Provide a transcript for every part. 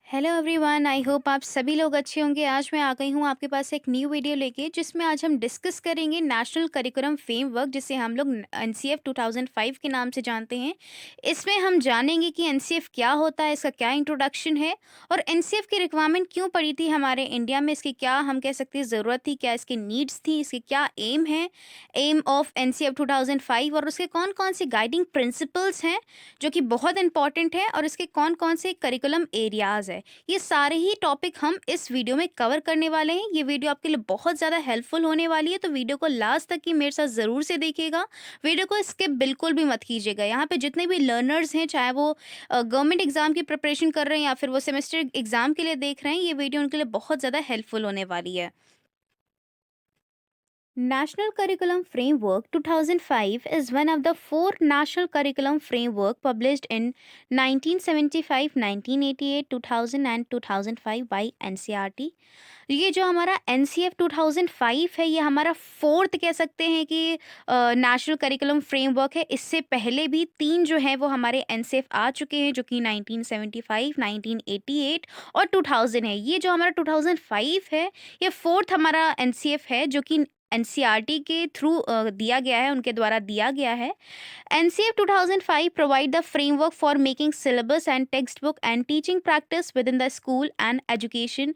Hello everyone, I hope आप सभी लोग अच्छे होंगे। आज मैं आ गई हूँ आपके पास एक न्यू वीडियो लेके, जिसमें आज हम डिस्कस करेंगे नेशनल करिकुलम फ्रेमवर्क, जिसे हम लोग एनसीएफ 2005 के नाम से जानते हैं। इसमें हम जानेंगे कि एनसीएफ क्या होता है, इसका क्या इंट्रोडक्शन है और एनसीएफ की रिक्वायरमेंट क्यों पड़ी थी हमारे इंडिया में, इसकी क्या हम कह सकते हैं ज़रूरत थी, क्या इसकी नीड्स थी, इसके क्या एम है, एम ऑफ एनसीएफ 2005, और उसके कौन कौन से गाइडिंग प्रिंसिपल्स हैं जो कि बहुत इंपॉर्टेंट है, और इसके कौन कौन से करिकुलम एरियाज है। ये सारे ही टॉपिक हम इस वीडियो में कवर करने वाले हैं। ये वीडियो आपके लिए बहुत ज़्यादा हेल्पफुल होने वाली है, तो वीडियो को लास्ट तक ही मेरे साथ ज़रूर से देखिएगा। वीडियो को स्किप बिल्कुल भी मत कीजिएगा। यहाँ पे जितने भी लर्नर्स हैं, चाहे वो गवर्नमेंट एग्जाम की प्रिपरेशन कर रहे हैं या फिर वो सेमेस्टर एग्जाम के लिए देख रहे हैं, ये वीडियो उनके लिए बहुत ज़्यादा हेल्पफुल होने वाली है। National Curriculum Framework 2005 is one of the four national curriculum framework published in 1975, 1988, 2000 and 2005 by NCERT। ये जो हमारा NCF 2005 है, ये हमारा फोर्थ कह सकते हैं कि नेशनल करिकुलम फ्रेमवर्क है। इससे पहले भी तीन जो है वो हमारे NCF आ चुके हैं, जो कि 1975, 1988 और 2000 है। ये जो हमारा 2005 है, ये फोर्थ हमारा NCF है, जो कि एनसीईआरटी के थ्रू दिया गया है, उनके द्वारा दिया गया है। NCF 2005 provide the framework for making syllabus and text book and teaching practice with in the school and education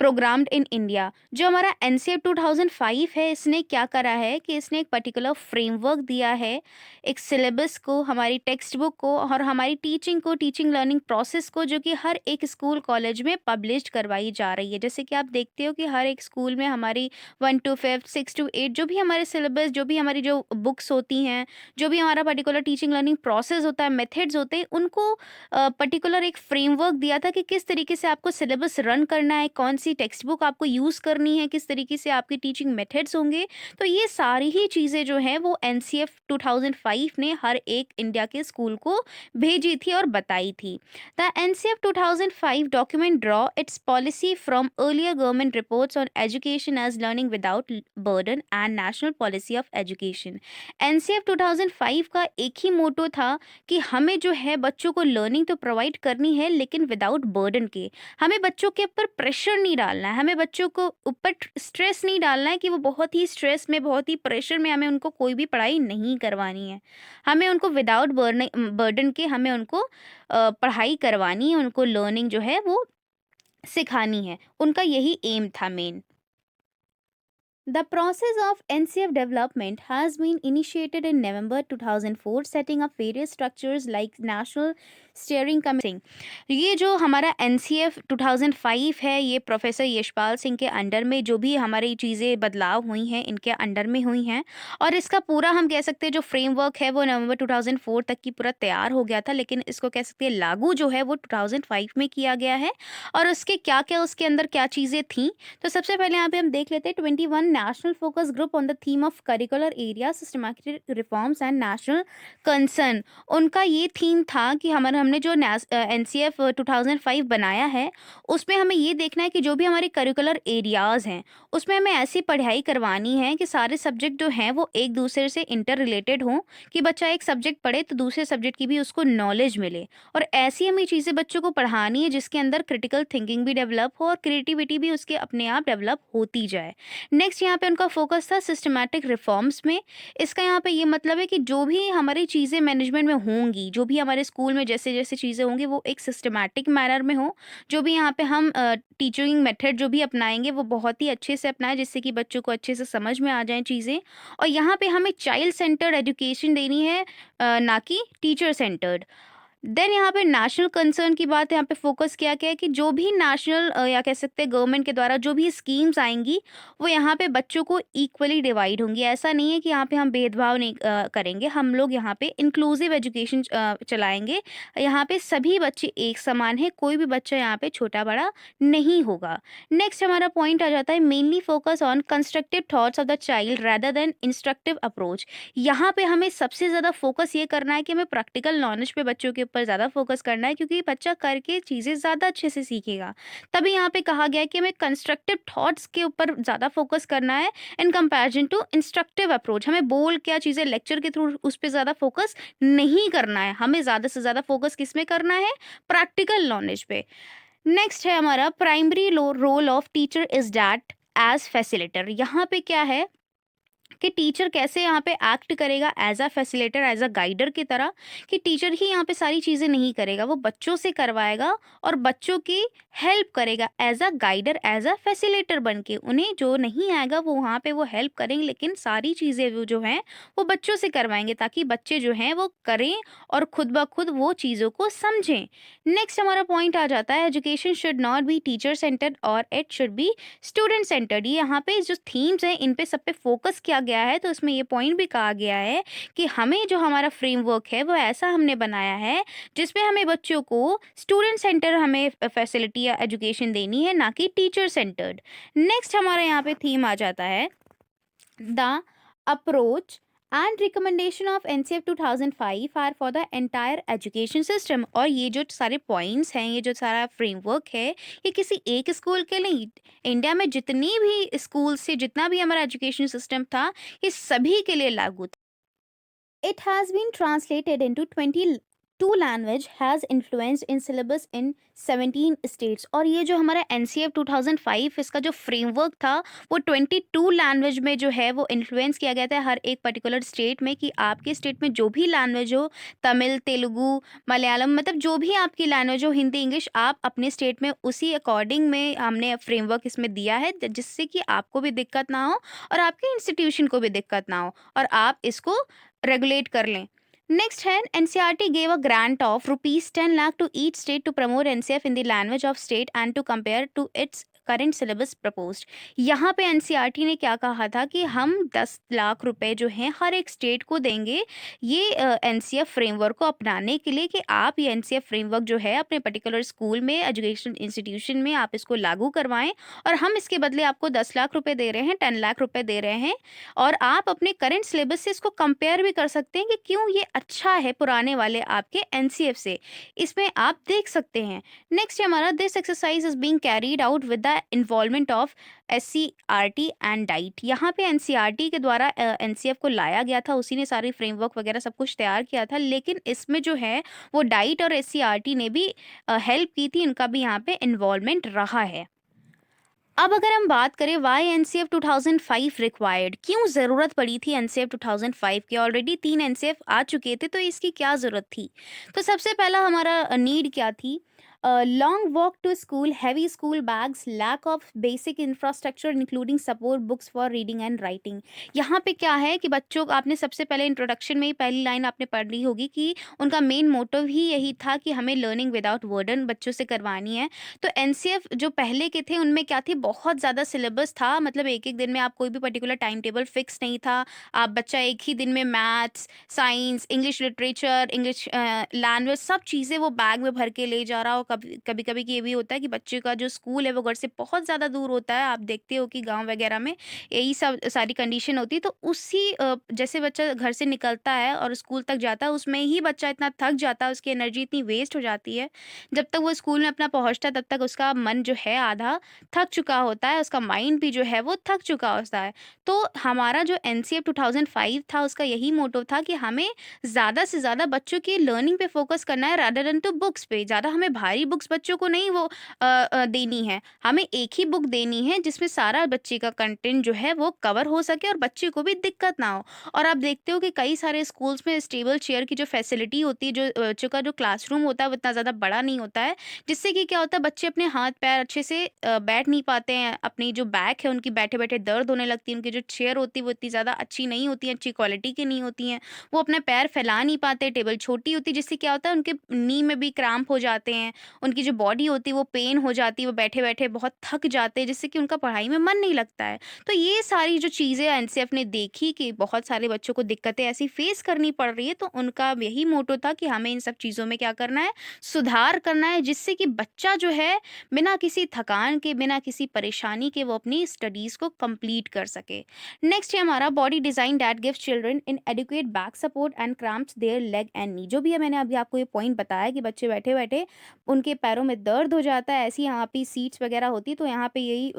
programmed in India. जो हमारा एनसीएफ 2005 है, इसने क्या करा है कि इसने एक पर्टिकुलर फ्रेमवर्क दिया है, एक सिलेबस को, हमारी टेक्स्ट बुक को और हमारी टीचिंग को, टीचिंग लर्निंग प्रोसेस को, जो कि हर एक स्कूल कॉलेज में पब्लिश करवाई जा रही है। जैसे कि आप देखते हो कि हर एक स्कूल में हमारी 1 टू 5, 6 टू 8 जो भी हमारे सिलेबस, जो भी हमारी जो बुक्स होती हैं, जो भी हमारा पर्टिकुलर टीचिंग लर्निंग प्रोसेस होता है, मेथड्स होते हैं, उनको पर्टिकुलर एक फ्रेमवर्क दिया था कि किस तरीके से आपको सिलेबस रन करना है, कौन सी टेक्स्ट बुक आपको यूज़ करनी है, किस तरीके से आपके टीचिंग मेथड्स होंगे। तो ये सारी ही चीज़ें जो हैं वो एनसीएफ 2005 ने हर एक इंडिया के स्कूल को भेजी थी और बताई थी। The NCF 2005 document draw its policy from earlier government reports on education as learning without burden and national policy of education। NCF 2005 का एक ही मोटो था कि हमें जो है बच्चों को लर्निंग तो प्रोवाइड करनी है, लेकिन विदाउट बर्डन के। हमें बच्चों के ऊपर प्रेशर नहीं डालना है, हमें बच्चों को ऊपर स्ट्रेस नहीं डालना है कि वो बहुत ही स्ट्रेस में, बहुत ही प्रेशर में हमें उनको कोई भी पढ़ाई नहीं करवानी है। हमें उनको विदाउट बर्डन के हमें उनको पढ़ाई करवानी है, उनको लर्निंग जो है वो सिखानी है। उनका यही एम था main. The process of NCF development has been initiated in November 2004, setting up various structures like National Steering Committee। ये जो हमारा NCF 2005 है, ये प्रोफेसर यशपाल सिंह के अंडर में जो भी हमारी चीज़ें बदलाव हुई हैं, इनके अंडर में हुई हैं। और इसका पूरा हम कह सकते हैं जो फ्रेमवर्क है वो नवंबर 2004 तक की पूरा तैयार हो गया था, लेकिन इसको कह सकते हैं लागू जो है वो 2005 में किया गया है। और उसके क्या क्या, उसके अंदर क्या चीज़ें थी, तो सबसे पहले यहाँ पे हम देख लेते हैं 21 national focus group on the theme of curricular area systematic reforms and national concern. उनका ये थीम था कि हमने जो एनसीएफ 2005 बनाया है, उसमें हमें ये देखना है कि जो भी हमारे करिकुलर एरियाज़ हैं, उसमें हमें ऐसी पढ़ाई करवानी है कि सारे सब्जेक्ट जो हैं वो एक दूसरे से इंटर रिलेटेड हों, कि बच्चा एक सब्जेक्ट पढ़े तो दूसरे सब्जेक्ट की भी उसको नॉलेज मिले। और ऐसी हमें चीज़ें बच्चों को पढ़ानी है जिसके अंदर क्रिटिकल थिंकिंग भी डेवलप हो और क्रिएटिविटी भी उसके अपने आप डेवलप होती जाए। नेक्स्ट यहाँ पे उनका फोकस था सिस्टमैटिक रिफॉर्म्स में। इसका यहाँ पे ये मतलब है कि जो भी हमारी चीज़ें मैनेजमेंट में होंगी, जो भी हमारे स्कूल में जैसे जैसे चीज़ें होंगी, वो एक सिस्टमैटिक मैनर में हो। जो भी यहाँ पे हम टीचिंग मेथड जो भी अपनाएंगे वो बहुत ही अच्छे से अपनाएं, जिससे कि बच्चों को अच्छे से समझ में आ जाएं चीज़ें। और यहाँ पे हमें चाइल्ड सेंटर्ड एजुकेशन देनी है, ना कि टीचर सेंटर्ड। देन यहाँ पे नेशनल कंसर्न की बात यहाँ पे फोकस किया गया है कि जो भी नेशनल या कह सकते हैं गवर्नमेंट के द्वारा जो भी स्कीम्स आएंगी, वो यहाँ पे बच्चों को इक्वली डिवाइड होंगी। ऐसा नहीं है कि यहाँ पे हम भेदभाव नहीं करेंगे। हम लोग यहाँ पे इंक्लूसिव एजुकेशन चलाएंगे। यहाँ पे सभी बच्चे एक समान है, कोई भी बच्चा यहाँ पे छोटा बड़ा नहीं होगा। नेक्स्ट हमारा पॉइंट आ जाता है mainly focus on constructive thoughts of the child rather than instructive approach. यहाँ पे हमें सबसे ज़्यादा फोकस ये करना है कि हमें प्रैक्टिकल नॉलेज पे बच्चों के ऊपर ज़्यादा फोकस करना है, क्योंकि बच्चा करके चीज़ें ज़्यादा अच्छे से सीखेगा। तभी यहाँ पे कहा गया है कि हमें कंस्ट्रक्टिव थॉट्स के ऊपर ज़्यादा फोकस करना है in comparison to instructive approach. हमें बोल क्या चीज़ें लेक्चर के थ्रू उस पे ज़्यादा फोकस नहीं करना है, हमें ज़्यादा से ज़्यादा फोकस किस में करना है, प्रैक्टिकल नॉलेज पे। नेक्स्ट है हमारा primary role of teacher is that as facilitator. यहाँ पे क्या है कि टीचर कैसे यहाँ पे एक्ट करेगा as a facilitator, as a guider की तरह, कि टीचर ही यहाँ पे सारी चीज़ें नहीं करेगा, वो बच्चों से करवाएगा और बच्चों की हेल्प करेगा as a guider, as a facilitator बन के। उन्हें जो नहीं आएगा वो वहाँ पे वो हेल्प करेंगे, लेकिन सारी चीज़ें वो जो हैं वो बच्चों से करवाएंगे, ताकि बच्चे जो हैं वो करें और खुद ब खुद वो चीज़ों को समझें। नेक्स्ट हमारा पॉइंट आ जाता है, education should not be teacher centred और it should be student centred. ये यहाँ पे जो थीम्स हैं इन पे सब पे फोकस किया गया है, तो इसमें ये पॉइंट भी कहा गया है कि हमें जो हमारा फ्रेमवर्क है वो ऐसा हमने बनाया है जिसमें हमें बच्चों को स्टूडेंट सेंटर हमें फैसिलिटी या एजुकेशन देनी है, ना कि टीचर सेंटर्ड। नेक्स्ट हमारा यहाँ पे थीम आ जाता है the approach and recommendation of NCF 2005 are for the entire education system. और ये जो सारे पॉइंट्स हैं, ये जो सारा फ्रेमवर्क है, ये किसी एक स्कूल के नहीं, इंडिया में जितनी भी स्कूल से जितना भी हमारा एजुकेशन सिस्टम था, ये सभी के लिए लागू था। It has been translated into 22 language, has influenced in syllabus in 17 states। और ये जो हमारा NCF 2005 इसका जो फ्रेमवर्क था वो 22 लैंग्वेज में जो है वो इन्फ्लुएंस किया गया था हर एक पर्टिकुलर स्टेट में, कि आपके स्टेट में जो भी लैंग्वेज हो, तमिल, तेलुगु, मलयालम, मतलब जो भी आपकी लैंग्वेज हो, हिंदी, इंग्लिश, आप अपने स्टेट में उसी अकॉर्डिंग में हमने फ्रेमवर्क इसमें दिया है, जिससे कि आपको भी दिक्कत ना हो और आपके इंस्टीट्यूशन को भी दिक्कत ना हो और आप इसको रेगुलेट कर लें। नेक्स्ट है, NCERT gave a grant of ₹10 lakh to each state to promote NCF in the language of state and to compare to its current syllabus proposed. यहाँ पे एनसीईआरटी ने क्या कहा था कि हम 10 लाख रुपए जो हैं हर एक स्टेट को देंगे, ये एनसीएफ फ्रेमवर्क को अपनाने के लिए, कि आप ये एनसीएफ फ्रेमवर्क जो है अपने पर्टिकुलर स्कूल में, एजुकेशन इंस्टीट्यूशन में आप इसको लागू करवाएं, और हम इसके बदले आपको 10 लाख रुपए दे रहे हैं, 10 लाख रुपए दे रहे हैं। और आप अपने करंट सिलेबस से इसको कंपेयर भी कर सकते हैं कि क्यों ये अच्छा है पुराने वाले आपके एनसीएफ से, इसमें आप देख सकते हैं। नेक्स्ट है हमारा, this exercise is being carried out with the involvement of SCERT and diet. यहाँ पे एनसीईआरटी के द्वारा एनसीएफ को लाया गया था, उसी ने सारी फ्रेमवर्क वगैरह सब कुछ तैयार किया था, लेकिन इसमें जो है वो डाइट और एससीईआरटी ने भी हेल्प की थी, इनका भी यहाँ पे इन्वॉल्वमेंट रहा है। अब अगर हम बात करें वाई एनसीएफ 2005 रिक्वायर्ड, क्यों ज़रूरत पड़ी थी एनसीएफ 2005 की, ऑलरेडी 3 एनसीएफ आ चुके थे, तो इसकी क्या ज़रूरत थी। तो सबसे पहला हमारा नीड क्या थी, long walk to school, heavy school bags, lack of basic infrastructure including support books for reading and writing. यहाँ पे क्या है कि बच्चों को, आपने सबसे पहले इंट्रोडक्शन में ही पहली लाइन आपने पढ़ ली होगी कि उनका मेन मोटिव ही यही था कि हमें लर्निंग विदाउट वर्डन बच्चों से करवानी है। तो एनसीएफ जो पहले के थे उनमें क्या थी, बहुत ज़्यादा सिलेबस था, मतलब एक एक दिन में आप कोई भी पर्टिकुलर टाइम टेबल फिक्स नहीं था, आप बच्चा एक ही दिन में maths, science, English literature, English language, सब चीज़ें वो बैग में भर के ले जा रहा हो। कभी कभी कभी कि ये भी होता है कि बच्चे का जो स्कूल है वो घर से बहुत ज़्यादा दूर होता है, आप देखते हो कि गाँव वगैरह में यही सब सारी कंडीशन होती है। तो उसी जैसे बच्चा घर से निकलता है और स्कूल तक जाता है, उसमें ही बच्चा इतना थक जाता है, उसकी एनर्जी इतनी वेस्ट हो जाती है, जब तक वो स्कूल में अपना पहुंचता है तब तक उसका मन जो है आधा थक चुका होता है, उसका माइंड भी जो है वो थक चुका होता है। तो हमारा जो एनसीएफ 2005 था उसका यही मोटिव था कि हमें ज़्यादा से ज़्यादा बच्चों की लर्निंग पे फोकस करना है, रादर देन टू बुक्स पे। ज़्यादा हमें भारी बुक्स बच्चों को नहीं वो देनी है, हमें एक ही बुक देनी है जिसमें सारा बच्चे का कंटेंट जो है वो कवर हो सके और बच्चे को भी दिक्कत ना हो। और आप देखते हो कि कई सारे स्कूल्स में स्टेबल चेयर की जो फैसिलिटी होती है, जो बच्चों का जो क्लासरूम होता है वो इतना ज़्यादा बड़ा नहीं होता है, जिससे कि क्या होता है, बच्चे अपने हाथ पैर अच्छे से बैठ नहीं पाते हैं, अपनी जो बैक है उनकी बैठे बैठे दर्द होने लगती है, उनकी जो चेयर होती है वो इतनी ज़्यादा अच्छी नहीं होती है, अच्छी क्वालिटी की नहीं होती हैं, वो अपने पैर फैला नहीं पाते, टेबल छोटी होती है, जिससे क्या होता है उनके नी में भी क्रैम्प हो जाते हैं, उनकी जो बॉडी होती है वो पेन हो जाती है, वो बैठे-बैठे बहुत थक जाते हैं, जिससे कि उनका पढ़ाई में मन नहीं लगता है। तो ये सारी जो चीज़ें एनसीएफ ने देखी कि बहुत सारे बच्चों को दिक्कतें ऐसी फेस करनी पड़ रही है, तो उनका यही मोटो था कि हमें इन सब चीज़ों में क्या करना है, सुधार करना है, जिससे कि बच्चा जो है बिना किसी थकान के, बिना किसी परेशानी के वो अपनी स्टडीज़ को कंप्लीट कर सके। नेक्स्ट है हमारा body design that gives children inadequate back support and cramps their leg and knee. जो भी है मैंने अभी आपको ये पॉइंट बताया कि बच्चे बैठे-बैठे उनके पैरों में दर्द हो जाता है, ऐसी यहाँ पे सीट्स वगैरह होती है, तो यहाँ पे यही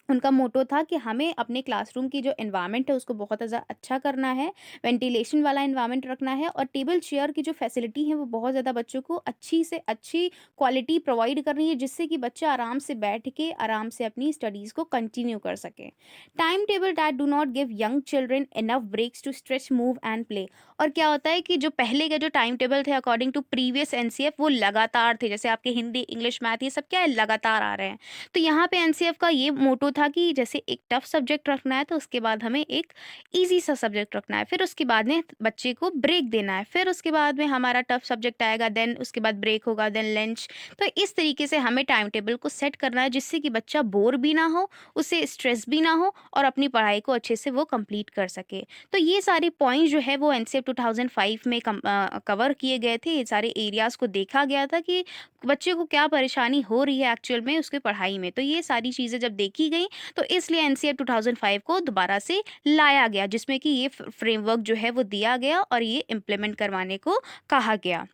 उनका मोटो था कि हमें अपने क्लासरूम की जो एनवायरनमेंट है उसको बहुत ज़्यादा अच्छा करना है, वेंटिलेशन वाला एनवायरनमेंट रखना है, और टेबल चेयर की जो फैसिलिटी है वो बहुत ज़्यादा बच्चों को अच्छी से अच्छी क्वालिटी प्रोवाइड करनी है, जिससे कि बच्चा आराम से बैठ के आराम से अपनी स्टडीज़ को कंटिन्यू कर सके। Time table that do not give young children enough breaks to stretch, move and play. और क्या होता है कि जो पहले के जो टाइम टेबल थे अकॉर्डिंग टू प्रीवियस एनसीएफ वो लगातार थे, जैसे आपके हिंदी, इंग्लिश, मैथ ये सब क्या है, लगातार आ रहे हैं। तो यहाँ पे एनसीएफ का ये मोटो था कि जैसे एक टफ सब्जेक्ट रखना है तो उसके बाद हमें एक इजी सा सब्जेक्ट रखना है, फिर उसके बाद में बच्चे को ब्रेक देना है, फिर उसके बाद में हमारा टफ सब्जेक्ट आएगा, देन उसके बाद ब्रेक होगा, देन लंच। तो इस तरीके से हमें टाइम टेबल को सेट करना है, जिससे कि बच्चा बोर भी ना हो, उसे स्ट्रेस भी ना हो, और अपनी पढ़ाई को अच्छे से वो कंप्लीट कर सके। तो ये सारे पॉइंट जो है वो एनसीएफ 2005 में कवर किए गए थे। ये सारे एरियाज को देखा गया था कि बच्चे को क्या परेशानी हो रही है एक्चुअल में उसकी पढ़ाई में। तो ये सारी चीज़ें जब देखी गई तो इसलिए एनसीएफ 2005 को दोबारा से लाया गया, जिसमें कि ये फ्रेमवर्क जो है वो दिया गया और ये इम्प्लीमेंट करवाने को कहा गया।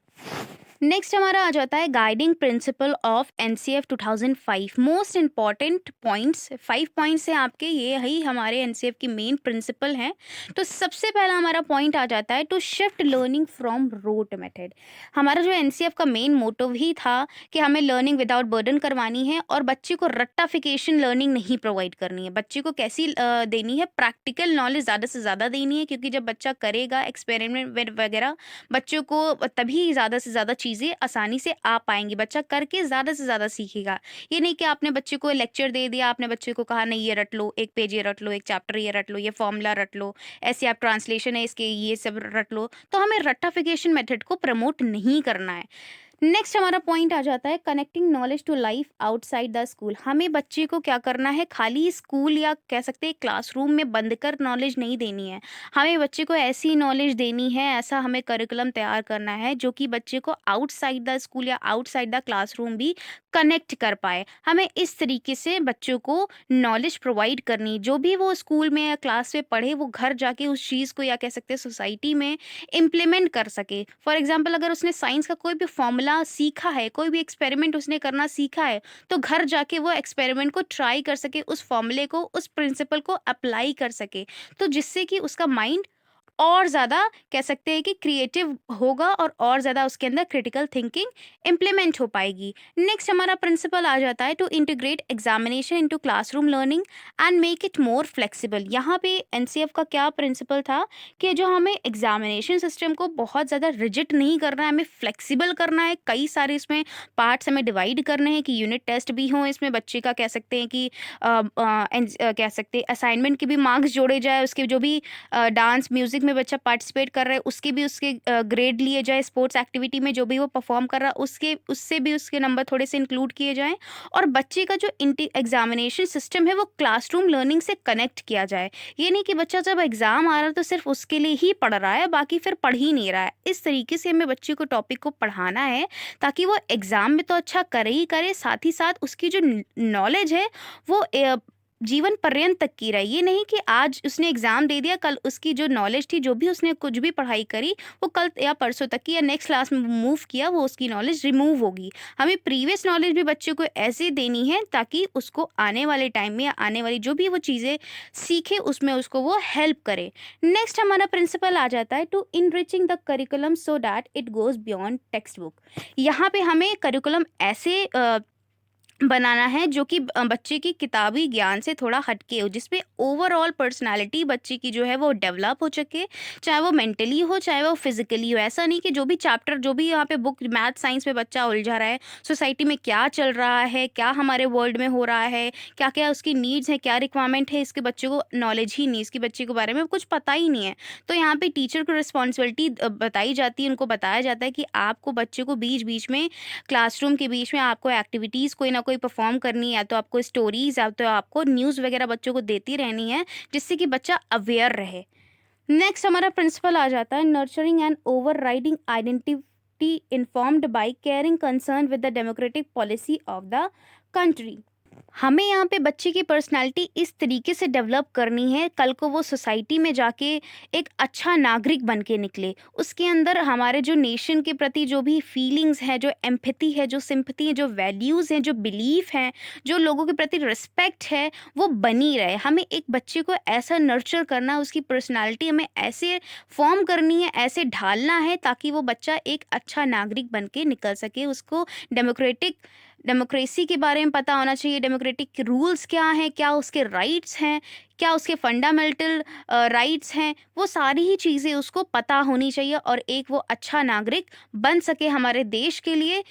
नेक्स्ट हमारा आ जाता है guiding principle of NCF 2005। Most important points 5 points हैं आपके, ये ही हमारे एनसीएफ की मेन प्रिंसिपल हैं। तो सबसे पहला हमारा पॉइंट आ जाता है to shift learning from rote method. हमारा जो एनसीएफ का मेन मोटो ही था कि हमें लर्निंग विदाउट बर्डन करवानी है, और बच्चे को रट्टाफिकेशन लर्निंग नहीं प्रोवाइड करनी है। बच्चे को कैसी देनी है, प्रैक्टिकल नॉलेज ज़्यादा से ज़्यादा देनी है, क्योंकि जब बच्चा करेगा एक्सपेरिमेंट वगैरह, बच्चों को तभी ज़्यादा से ज़्यादा चीज़ें आसानी से आ पाएँगी, बच्चा करके ज़्यादा से ज़्यादा सीखेगा। ये नहीं कि आपने बच्चे को लेक्चर दे दिया, आपने बच्चे को कहा नहीं ये रट लो, 1 पेज ये रट लो, 1 चैप्टर ये रट लो, ये फ़ॉर्मूला रट लो, ऐसे आप ट्रांसलेशन है इसके ये सब रट लो। तो हमें रट्टाफिकेशन मेथड को प्रमोट नहीं करना है। नेक्स्ट हमारा पॉइंट आ जाता है connecting knowledge to life outside the school. हमें बच्चे को क्या करना है, खाली स्कूल या कह सकते हैं क्लासरूम में बंद कर नॉलेज नहीं देनी है। हमें बच्चे को ऐसी नॉलेज देनी है, ऐसा हमें करिकुलम तैयार करना है जो कि बच्चे को आउटसाइड द स्कूल या आउटसाइड द क्लासरूम भी कनेक्ट कर पाए। हमें इस तरीके से बच्चों को नॉलेज प्रोवाइड करनी, जो भी वो स्कूल में या क्लास में पढ़े वो घर जाके उस चीज़ को या कह सकते हैं सोसाइटी में इम्प्लीमेंट कर सके। फॉर एग्जाम्पल अगर उसने साइंस का कोई भी फॉर्मूला सीखा है, कोई भी एक्सपेरिमेंट उसने करना सीखा है, तो घर जाके वो एक्सपेरिमेंट को ट्राई कर सके, उस फॉर्मूले को, उस प्रिंसिपल को अप्लाई कर सके, तो जिससे कि उसका माइंड और ज़्यादा कह सकते हैं कि क्रिएटिव होगा, और ज़्यादा उसके अंदर क्रिटिकल थिंकिंग इम्प्लीमेंट हो पाएगी। नेक्स्ट हमारा प्रिंसिपल आ जाता है to integrate examination into classroom learning and make it more flexible. यहाँ पे एनसीएफ का क्या प्रिंसिपल था कि जो हमें एग्जामिनेशन सिस्टम को बहुत ज़्यादा रिजिड नहीं करना है, हमें फ्लेक्सिबल करना है। कई सारे इसमें पार्ट्स हमें डिवाइड करने हैं कि यूनिट टेस्ट भी हों इसमें, बच्चे का कह सकते हैं कि कह सकते हैं असाइनमेंट के भी मार्क्स जोड़े जाए, उसके जो भी डांस म्यूजिक में बच्चा पार्टिसिपेट कर रहा है उसके भी उसके ग्रेड लिए जाए, स्पोर्ट्स एक्टिविटी में जो भी वो परफॉर्म कर रहा है उसके उससे भी उसके नंबर थोड़े से इंक्लूड किए जाएं, और बच्चे का जो एग्जामिनेशन सिस्टम है वो क्लासरूम लर्निंग से कनेक्ट किया जाए। ये नहीं कि बच्चा जब एग्जाम आ रहा है तो सिर्फ उसके लिए ही पढ़ रहा है, बाकी फिर पढ़ ही नहीं रहा है। इस तरीके से हमें बच्चे को टॉपिक को पढ़ाना है ताकि वो एग्जाम में तो अच्छा करे ही करे, साथ ही साथ उसकी जो नॉलेज है वो जीवन पर्यंत तक की रहे। ये नहीं कि आज उसने एग्जाम दे दिया, कल उसकी जो नॉलेज थी, जो भी उसने कुछ भी पढ़ाई करी, वो कल या परसों तक की या नेक्स्ट क्लास में मूव किया, वो उसकी नॉलेज रिमूव होगी। हमें प्रीवियस नॉलेज भी बच्चे को ऐसे देनी है ताकि उसको आने वाले टाइम में या आने वाली जो भी वो चीज़ें सीखे उसमें उसको वो हेल्प करे। नेक्स्ट हमारा प्रिंसिपल आ जाता है to enriching the curriculum so that it goes beyond text book. यहाँ पे हमें करिकुलम ऐसे बनाना है जो कि बच्चे की किताबी ज्ञान से थोड़ा हटके हो, जिसमें ओवरऑल पर्सनालिटी बच्चे की जो है वो डेवलप हो सके, चाहे वो मेंटली हो चाहे वो फिजिकली हो। ऐसा नहीं कि जो भी चैप्टर, जो भी यहाँ पे बुक मैथ साइंस में बच्चा उलझा रहा है, सोसाइटी में क्या चल रहा है, क्या हमारे वर्ल्ड में हो रहा है, क्या क्या उसकी नीड्स है, क्या रिक्वायरमेंट है, इसके बच्चे को नॉलेज ही नहीं, इसके बच्चे के बारे में कुछ पता ही नहीं है। तो यहाँ पे टीचर को रिस्पॉन्सिबिलिटी बताई जाती है, उनको बताया जाता है कि आपको बच्चे को बीच बीच में, क्लासरूम के बीच में आपको एक्टिविटीज़ कोई ना कोई परफॉर्म करनी है, या तो आपको स्टोरीज, या तो आपको न्यूज़ वगैरह बच्चों को देती रहनी है, जिससे कि बच्चा अवेयर रहे। नेक्स्ट हमारा प्रिंसिपल आ जाता है, nurturing and over riding identity informed by caring concern with the democratic policy of the country. हमें यहाँ पे बच्चे की पर्सनालिटी इस तरीके से डेवलप करनी है, कल को वो सोसाइटी में जाके एक अच्छा नागरिक बन के निकले। उसके अंदर हमारे जो नेशन के प्रति जो भी फीलिंग्स है, जो एम्पैथी है, जो सिंपैथी है, जो वैल्यूज़ हैं, जो बिलीफ हैं, जो लोगों के प्रति रिस्पेक्ट है, वो बनी रहे। हमें एक बच्चे को ऐसा नर्चर करना, उसकी पर्सनालिटी हमें ऐसे फॉर्म करनी है, ऐसे ढालना है, ताकि वो बच्चा एक अच्छा नागरिक बन के निकल सके। उसको डेमोक्रेटिक डेमोक्रेसी के बारे में पता होना चाहिए, डेमोक्रेटिक रूल्स क्या हैं, क्या उसके राइट्स हैं, क्या उसके फंडामेंटल राइट्स हैं, वो सारी ही चीज़ें उसको पता होनी चाहिए, और एक वो अच्छा नागरिक बन सके हमारे देश के लिए।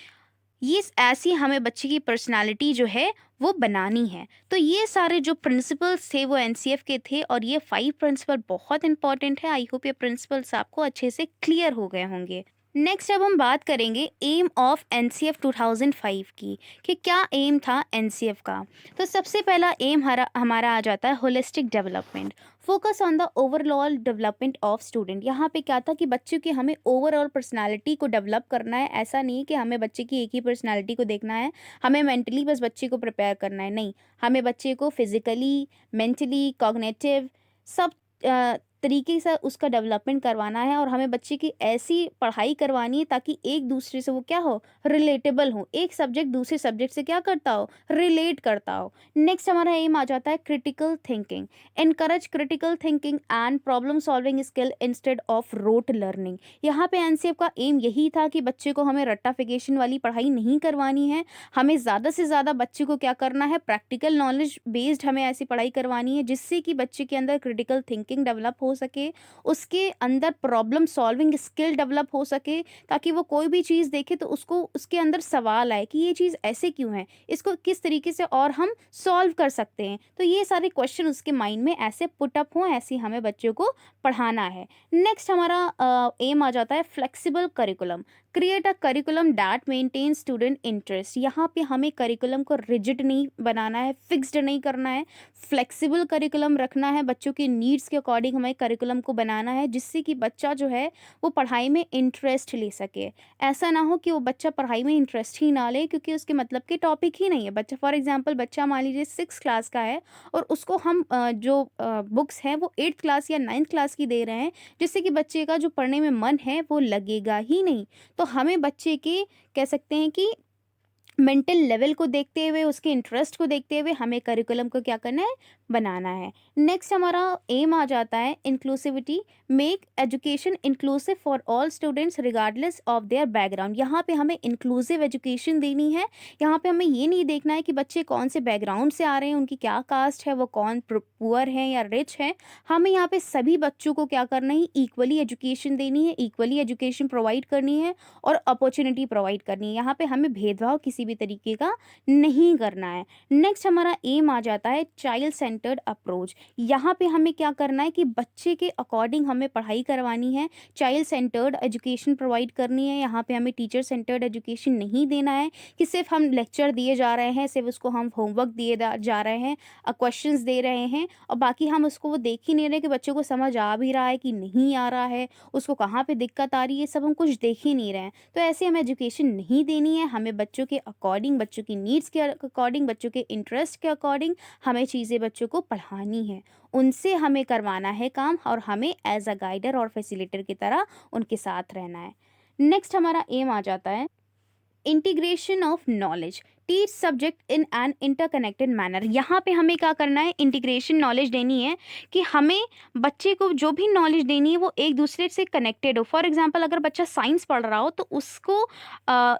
ये ऐसी हमें बच्चे की पर्सनालिटी जो है वो बनानी है। तो ये सारे जो प्रिंसिपल्स थे वो एनसीएफ के थे, और ये 5 प्रिंसिपल बहुत इंपॉर्टेंट है। आई होप ये प्रिंसिपल्स आपको अच्छे से क्लियर हो गए होंगे। नेक्स्ट अब हम बात करेंगे एम ऑफ एनसीएफ 2005 की, कि क्या एम था एनसीएफ का। तो सबसे पहला एम हमारा आ जाता है holistic development, focus on the overall development of student. यहाँ पे क्या था कि बच्चों की हमें ओवरऑल पर्सनालिटी को डेवलप करना है। ऐसा नहीं है कि हमें बच्चे की एक ही पर्सनालिटी को देखना है, हमें मेंटली बस बच्चे को प्रिपेयर करना है, नहीं, हमें बच्चे को फिजिकली, मेंटली, कॉग्निटिव, सब तरीके से उसका डेवलपमेंट करवाना है, और हमें बच्चे की ऐसी पढ़ाई करवानी है ताकि एक दूसरे से वो क्या हो, रिलेटेबल हो, एक सब्जेक्ट दूसरे सब्जेक्ट से क्या करता हो, रिलेट करता हो। नेक्स्ट हमारा एम आ जाता है critical thinking, encourage critical thinking and problem solving skill instead of rote learning. यहाँ पे एनसीएफ का एम यही था कि बच्चे को हमें रट्टाफिकेशन वाली पढ़ाई नहीं करवानी है, हमें ज़्यादा से ज़्यादा बच्चे को क्या करना है, प्रैक्टिकल नॉलेज बेस्ड हमें ऐसी पढ़ाई करवानी है, जिससे कि बच्चे के अंदर क्रिटिकल थिंकिंग डेवलप हो सके, उसके अंदर प्रॉब्लम सॉल्विंग स्किल डेवलप हो सके, ताकि वो कोई भी चीज़ देखे तो उसको उसके अंदर सवाल आए कि ये चीज़ ऐसे क्यों है, इसको किस तरीके से और हम सॉल्व कर सकते हैं। तो ये सारे क्वेश्चन उसके माइंड में ऐसे पुट अप हों, ऐसे हमें बच्चों को पढ़ाना है। नेक्स्ट हमारा एम आ जाता है flexible curriculum, create a curriculum that maintain student interest. यहाँ पे हमें करिकुलम को रिजिड नहीं बनाना है, फिक्स्ड नहीं करना है, फ्लेक्सिबल करिकुलम रखना है, बच्चों की नीड्स के अकॉर्डिंग हमें करिकुलम को बनाना है, जिससे कि बच्चा जो है वो पढ़ाई में इंटरेस्ट ले सके। ऐसा ना हो कि वो बच्चा पढ़ाई में इंटरेस्ट ही ना ले क्योंकि उसके मतलब के टॉपिक ही नहीं है। बच्चा फॉर एग्जांपल बच्चा मान लीजिए 6 क्लास का है, और उसको हम जो बुक्स हैं वो 8th क्लास या 9th क्लास की दे रहे हैं, जिससे कि बच्चे का जो पढ़ने में मन है वो लगेगा ही नहीं। तो हमें बच्चे के, कह सकते हैं कि मेंटल लेवल को देखते हुए, उसके इंटरेस्ट को देखते हुए हमें करिकुलम को क्या करना है, बनाना है। नेक्स्ट हमारा एम आ जाता है inclusivity, make education inclusive for all students regardless of their background. यहाँ पे हमें इंक्लूसिव एजुकेशन देनी है। यहाँ पे हमें ये नहीं देखना है कि बच्चे कौन से बैकग्राउंड से आ रहे हैं, उनकी क्या कास्ट है, वो कौन पुअर है या रिच है। हमें यहाँ पे सभी बच्चों को क्या करना है, इक्वली एजुकेशन देनी है, इक्वली एजुकेशन प्रोवाइड करनी है, और अपॉर्चुनिटी प्रोवाइड करनी है। यहाँ पे हमें भेदभाव किसी भी तरीके का नहीं करना है। नेक्स्ट हमारा एम आ जाता है चाइल्ड सेंटर्ड अप्रोच। यहाँ पे हमें क्या करना है कि बच्चे के अकॉर्डिंग हमें पढ़ाई करवानी है, चाइल्ड सेंटर्ड एजुकेशन प्रोवाइड करनी है। यहाँ पे हमें टीचर सेंटर्ड एजुकेशन नहीं देना है कि सिर्फ हम लेक्चर दिए जा रहे हैं, सिर्फ उसको हम होमवर्क दिए जा रहे हैं, क्वेश्चंस दे रहे हैं, और बाकी हम उसको वो देख ही नहीं रहे कि बच्चे को समझ आ भी रहा है कि नहीं आ रहा है, उसको कहाँ पे दिक्कत आ रही है, सब हम कुछ देख ही नहीं रहे हैं। तो ऐसे हमें एजुकेशन नहीं देनी है। हमें बच्चों के अकॉर्डिंग, बच्चों की नीड्स के अकॉर्डिंग, बच्चों के इंटरेस्ट के अकॉर्डिंग हमें चीज़ें बच्चों को पढ़ानी है, उनसे हमें करवाना है काम, और हमें एज अ गाइडर और फैसिलिटेटर की तरह उनके साथ रहना है। नेक्स्ट हमारा एम आ जाता है integration of knowledge, teach subject in an interconnected manner. यहाँ पे हमें क्या करना है, इंटीग्रेशन नॉलेज देनी है कि हमें बच्चे को जो भी नॉलेज देनी है वो एक दूसरे से कनेक्टेड हो। फॉर एग्जांपल अगर बच्चा साइंस पढ़ रहा हो तो उसको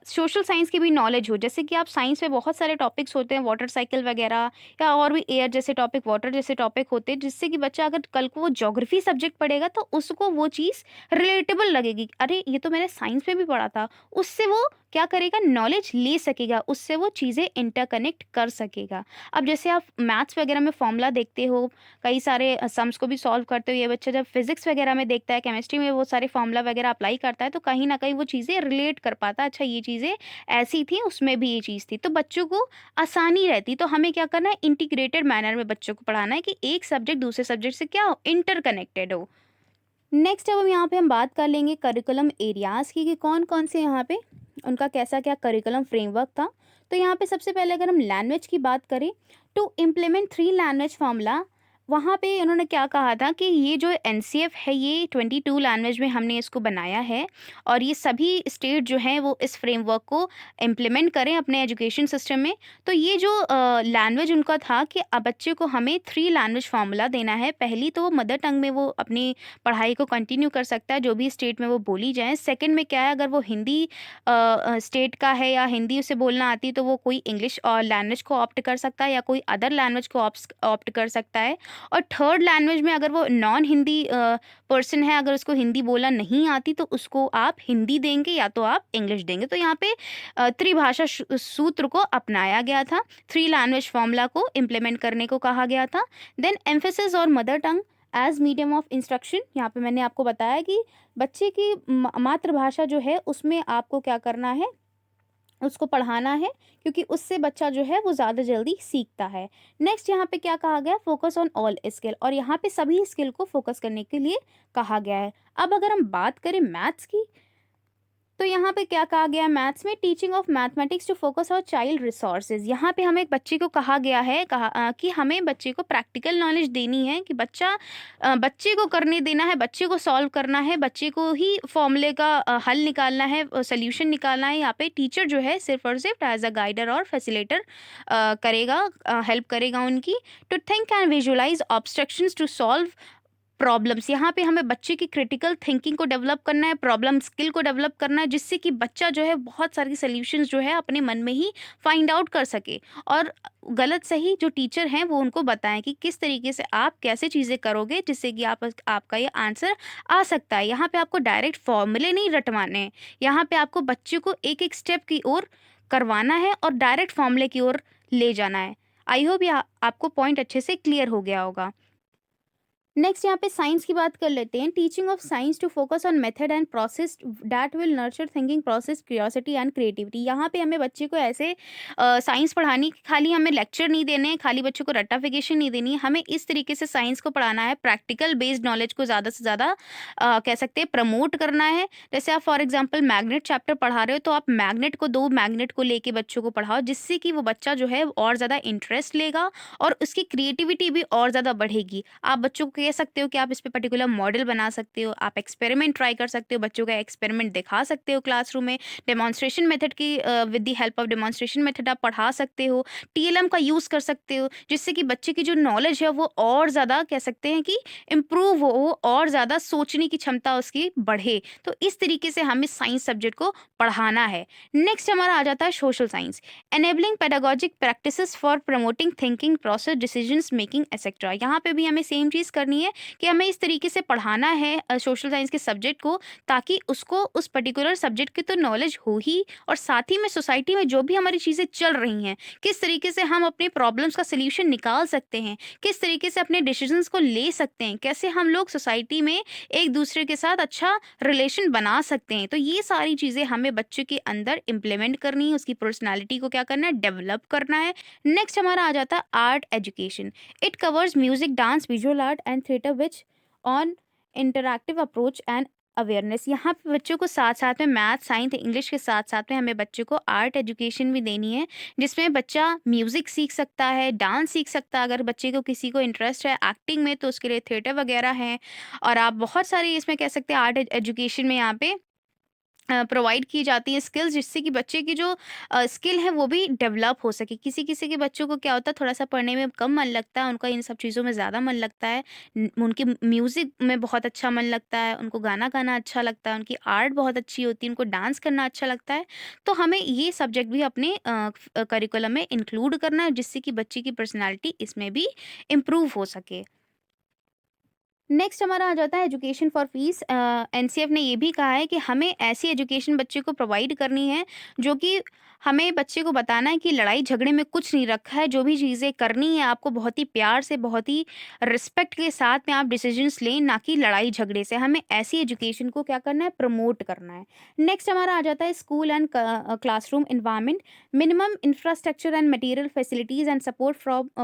सोशल साइंस की भी नॉलेज हो। जैसे कि आप साइंस में बहुत सारे टॉपिक्स होते हैं, वाटर साइकिल वगैरह, या और भी एयर जैसे टॉपिक, वाटर जैसे टॉपिक होते हैं, जिससे कि बच्चा अगर कल को वो ज्योग्राफी सब्जेक्ट पढ़ेगा तो उसको वो चीज़ रिलेटेबल लगेगी, अरे ये तो मैंने साइंस में भी पढ़ा था। उससे वो क्या करेगा, नॉलेज ले सकेगा, उससे वो चीज़ें इंटरकनेक्ट कर सकेगा। अब जैसे आप मैथ्स वगैरह में फॉर्मूला देखते हो, कई सारे सम्स को भी सॉल्व करते हो, ये बच्चा जब फिजिक्स वगैरह में देखता है, केमिस्ट्री में वो सारे फॉर्मूला वगैरह अप्लाई करता है, तो कहीं ना कहीं वो चीज़ें रिलेट कर पाता है, अच्छा ये चीज़ें ऐसी थी, उसमें भी ये चीज़ थी, तो बच्चों को आसानी रहती। तो हमें क्या करना है, इंटीग्रेटेड मैनर में बच्चों को पढ़ाना है कि एक सब्जेक्ट दूसरे सब्जेक्ट से क्या हो, इंटरकनेक्टेड हो। नेक्स्ट अब हम यहाँ पे हम बात कर लेंगे करिकुलम एरियाज़ की, कि कौन कौन से यहाँ पे उनका कैसा क्या करिकुलम फ्रेमवर्क था। तो यहाँ पे सबसे पहले अगर हम लैंग्वेज की बात करें, टू इम्प्लीमेंट 3 लैंग्वेज फार्मूला, वहाँ पे उन्होंने क्या कहा था कि ये जो एनसीएफ है ये 22 लैंग्वेज में हमने इसको बनाया है, और ये सभी स्टेट जो हैं वो इस फ्रेमवर्क को इम्प्लीमेंट करें अपने एजुकेशन सिस्टम में। तो ये जो लैंग्वेज उनका था कि अब बच्चे को हमें 3 लैंग्वेज फार्मूला देना है। पहली तो वो मदर टंग में वो अपनी पढ़ाई को कंटिन्यू कर सकता है, जो भी स्टेट में वो बोली जाए। सेकंड में क्या है, अगर वो हिंदी स्टेट का है या हिंदी उसे बोलना आती, तो वो कोई इंग्लिश और लैंग्वेज को ऑप्ट कर सकता है या कोई अदर लैंग्वेज को ऑप्ट कर सकता है। और थर्ड लैंग्वेज में अगर वो नॉन हिंदी पर्सन है, अगर उसको हिंदी बोलना नहीं आती, तो उसको आप हिंदी देंगे या तो आप इंग्लिश देंगे। तो यहाँ पे त्रिभाषा सूत्र को अपनाया गया था, 3 लैंग्वेज फॉर्मूला को इम्प्लीमेंट करने को कहा गया था। देन एम्फेसिस और mother tongue as medium of instruction, यहाँ पे मैंने आपको बताया कि बच्चे की मातृभाषा जो है उसमें आपको क्या करना है, उसको पढ़ाना है, क्योंकि उससे बच्चा जो है वो ज़्यादा जल्दी सीखता है। नेक्स्ट यहाँ पे क्या कहा गया, फोकस ऑन ऑल स्किल, और यहाँ पे सभी स्किल को फोकस करने के लिए कहा गया है। अब अगर हम बात करें मैथ्स की, तो यहाँ पे क्या कहा गया, मैथ्स में teaching of mathematics to focus on child resources. यहाँ पे हमें एक बच्चे को कहा गया है, कि हमें बच्चे को प्रैक्टिकल नॉलेज देनी है, कि बच्चे को करने देना है, बच्चे को सॉल्व करना है, बच्चे को ही फॉर्मूले का हल निकालना है, सोल्यूशन निकालना है। यहाँ पे टीचर जो है सिर्फ और सिर्फ एज अ गाइडर और फैसिलेटर करेगा, हेल्प करेगा उनकी। To think and visualise obstructions to solve problems, यहाँ पे हमें बच्चे की क्रिटिकल थिंकिंग को डेवलप करना है, प्रॉब्लम स्किल को डेवलप करना है, जिससे कि बच्चा जो है बहुत सारी सॉल्यूशंस जो है अपने मन में ही फाइंड आउट कर सके, और गलत सही जो टीचर हैं वो उनको बताएं कि किस तरीके से आप कैसे चीज़ें करोगे जिससे कि आपका ये आंसर आ सकता है। यहाँ पे आपको डायरेक्ट फॉर्मूले नहीं रटवाने हैं, यहाँ पे आपको बच्चे को एक एक स्टेप की ओर करवाना है और डायरेक्ट फॉर्मूले की ओर ले जाना है। आई होप ये आपको पॉइंट अच्छे से क्लियर हो गया होगा। नेक्स्ट यहाँ पे साइंस की बात कर लेते हैं, teaching of science to focus on method and process that will nurture thinking process curiosity and creativity. यहाँ पे हमें बच्चे को ऐसे साइंस पढ़ानी, खाली हमें लेक्चर नहीं देने हैं, खाली बच्चों को रट्टाफिकेशन नहीं देनी है, हमें इस तरीके से साइंस को पढ़ाना है, प्रैक्टिकल बेस्ड नॉलेज को ज़्यादा से ज़्यादा कह सकते हैं प्रमोट करना है। जैसे आप फॉर एग्जाम्पल मैग्नेट चैप्टर पढ़ा रहे हो, तो आप मैग्नेट को, 2 मैग्नेट को लेके बच्चों को पढ़ाओ, जिससे कि वो बच्चा जो है और ज़्यादा इंटरेस्ट लेगा और उसकी क्रिएटिविटी भी और ज़्यादा बढ़ेगी। आप बच्चों को कह सकते हो कि आप इस पे पर्टिकुलर मॉडल बना सकते हो, आप एक्सपेरिमेंट ट्राई कर सकते हो, बच्चों का एक्सपेरिमेंट दिखा सकते हो क्लासरूम में, डेमोन्स्ट्रेशन मेथड की with the help of demonstration method आप पढ़ा सकते हो, टीएलएम का यूज़ कर सकते हो, जिससे कि बच्चे की जो नॉलेज है वो और ज़्यादा कह सकते हैं कि इम्प्रूव हो, वो और ज़्यादा सोचने की क्षमता उसकी बढ़े। तो इस तरीके से हमें साइंस सब्जेक्ट को पढ़ाना है। नेक्स्ट हमारा आ जाता है social science, enabling pedagogic practices for promoting thinking process decisions making etcetera. यहाँ पे भी हमें सेम चीज़ करनी है कि हमें इस तरीके से पढ़ाना है सोशल साइंस के सब्जेक्ट को, ताकि उसको उस पर्टिकुलर सब्जेक्ट की तो नॉलेज हो ही, और साथ ही में सोसाइटी में जो भी हमारी चीज़ें चल रही हैं, किस तरीके से हम अपने प्रॉब्लम्स का सल्यूशन निकाल सकते हैं, किस तरीके से अपने डिसीजंस को ले सकते हैं, कैसे हम लोग सोसाइटी में एक दूसरे के साथ अच्छा रिलेशन बना सकते हैं। तो ये सारी चीज़ें हमें बच्चे के अंदर इम्प्लीमेंट करनी है, उसकी पर्सनैलिटी को क्या करना है, डेवलप करना है। नेक्स्ट हमारा आ जाता है art education, it covers music, dance, visual art and theatre which on interactive approach and awareness. यहाँ पे बच्चों को साथ साथ में मैथ, साइंस, इंग्लिश के साथ साथ में हमें बच्चों को आर्ट एजुकेशन भी देनी है, जिसमें बच्चा म्यूज़िक सीख सकता है, डांस सीख सकता है, अगर बच्चे को किसी को इंटरेस्ट है एक्टिंग में तो उसके लिए थिएटर वगैरह है, और आप बहुत सारी इसमें कह सकते हैं आर्ट एजुकेशन में यहाँ पे प्रोवाइड की जाती है स्किल्स, जिससे कि बच्चे की जो स्किल है वो भी डेवलप हो सके। किसी-किसी के बच्चों को क्या होता है, थोड़ा-सा पढ़ने में कम मन लगता है, उनका इन सब चीज़ों में ज़्यादा मन लगता है। उनके म्यूज़िक में बहुत अच्छा मन लगता है, उनको गाना गाना अच्छा लगता है, उनकी आर्ट बहुत अच्छी होती है, उनको डांस करना अच्छा लगता है। तो हमें ये सब्जेक्ट भी अपने करिकुलम में इंक्लूड करना है, जिससे कि बच्चे की पर्सनैलिटी इसमें भी इम्प्रूव हो सके। नेक्स्ट हमारा आ जाता है एजुकेशन फॉर फीस। एनसीएफ ने ये भी कहा है कि हमें ऐसी एजुकेशन बच्चे को प्रोवाइड करनी है जो कि हमें बच्चे को बताना है कि लड़ाई झगड़े में कुछ नहीं रखा है, जो भी चीज़ें करनी है आपको बहुत ही प्यार से, बहुत ही रिस्पेक्ट के साथ में आप डिसीजंस लें, ना कि लड़ाई झगड़े से। हमें ऐसी एजुकेशन को क्या करना है, प्रमोट करना है। नेक्स्ट हमारा आ जाता है school and classroom environment, minimum infrastructure and material facilities and support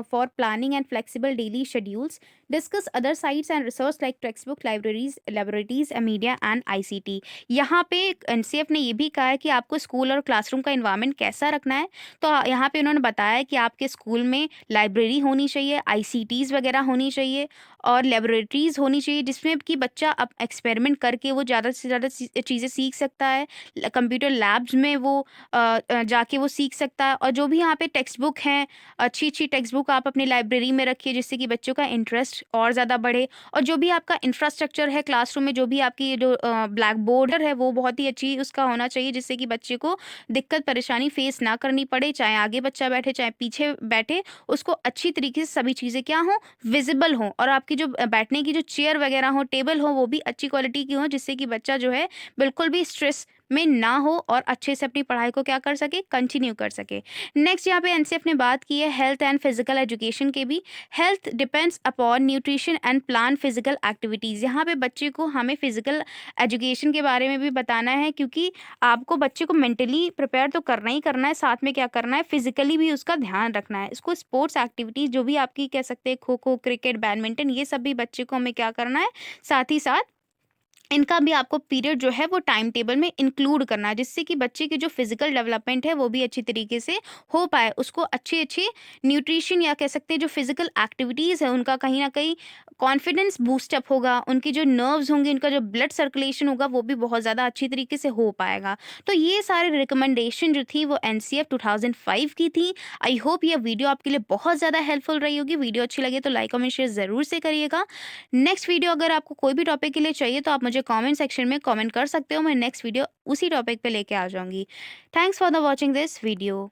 for planning and flexible daily schedules, discuss other sites and resource like text book, libraries, laboratories, media and ICT. यहाँ पे NCF ने ये भी कहा है कि आपको school और क्लासरूम का इन्वायरमेंट कैसा रखना है। तो यहाँ पे उन्होंने बताया है कि आपके स्कूल में लाइब्रेरी होनी चाहिए, आईसीटीज वगैरह होनी चाहिए और लेबोरेटरीज होनी चाहिए, जिसमें कि बच्चा अब एक्सपेरिमेंट करके वो ज़्यादा से ज़्यादा चीज़ें सीख सकता है। कंप्यूटर लैब्स में वो जाके वो सीख सकता है। और जो भी यहाँ पे टेक्स्ट बुक हैं, अच्छी अच्छी टेक्स्ट बुक आप अपनी लाइब्रेरी में रखिए, जिससे कि बच्चों का इंटरेस्ट और ज़्यादा बढ़े। और जो भी आपका इंफ्रास्ट्रक्चर है क्लासरूम में, जो भी आपकी जो ब्लैक बोर्ड है वो बहुत ही अच्छी उसका होना चाहिए, जिससे कि बच्चे को दिक्कत परेशानी फेस ना करनी पड़े, चाहे आगे बच्चा बैठे चाहे पीछे बैठे, उसको अच्छी तरीके से सभी चीज़ें क्या हों, विजिबल हों। और आपकी जो बैठने की जो चेयर वगैरह हो, टेबल हो, वो भी अच्छी क्वालिटी की हो, जिससे कि बच्चा जो है बिल्कुल भी स्ट्रेस में ना हो और अच्छे से अपनी पढ़ाई को क्या कर सके, कंटिन्यू कर सके। नेक्स्ट यहाँ पे एनसीएफ ने बात की है हेल्थ एंड फिजिकल एजुकेशन के भी। Health depends upon nutrition and plan physical activities. यहाँ पे बच्चे को हमें फिजिकल एजुकेशन के बारे में भी बताना है, क्योंकि आपको बच्चे को मेंटली प्रिपेयर तो करना ही करना है, साथ में क्या करना है, फिजिकली भी उसका ध्यान रखना है। इसको स्पोर्ट्स एक्टिविटीज़ जो भी आपकी कह सकते हैं, खो खो, क्रिकेट, बैडमिंटन, ये सब भी बच्चे को हमें क्या करना है, साथ ही साथ इनका भी आपको पीरियड जो है वो टाइम टेबल में इंक्लूड करना है, जिससे कि बच्चे की जो फिजिकल डेवलपमेंट है वो भी अच्छी तरीके से हो पाए। उसको अच्छे अच्छे न्यूट्रिशन या कह सकते हैं जो फिजिकल एक्टिविटीज़ है उनका कहीं ना कहीं कॉन्फिडेंस बूस्टअप होगा, उनकी जो नर्व्स होंगे, उनका जो ब्लड सर्कुलेशन होगा वो भी बहुत ज़्यादा अच्छी तरीके से हो पाएगा। तो ये सारे रिकमेंडेशन जो थी वो एनसीएफ 2005 की थी। आई होप ये वीडियो आपके लिए बहुत ज़्यादा हेल्पफुल रही होगी। वीडियो अच्छी लगे तो लाइक कमेंट शेयर ज़रूर से करिएगा। नेक्स्ट वीडियो अगर आपको कोई भी टॉपिक के लिए चाहिए तो आप मुझे कमेंट सेक्शन में कमेंट कर सकते हो। मैं नेक्स्ट वीडियो उसी टॉपिक पे लेके आ जाऊंगी। Thanks for the watching this video.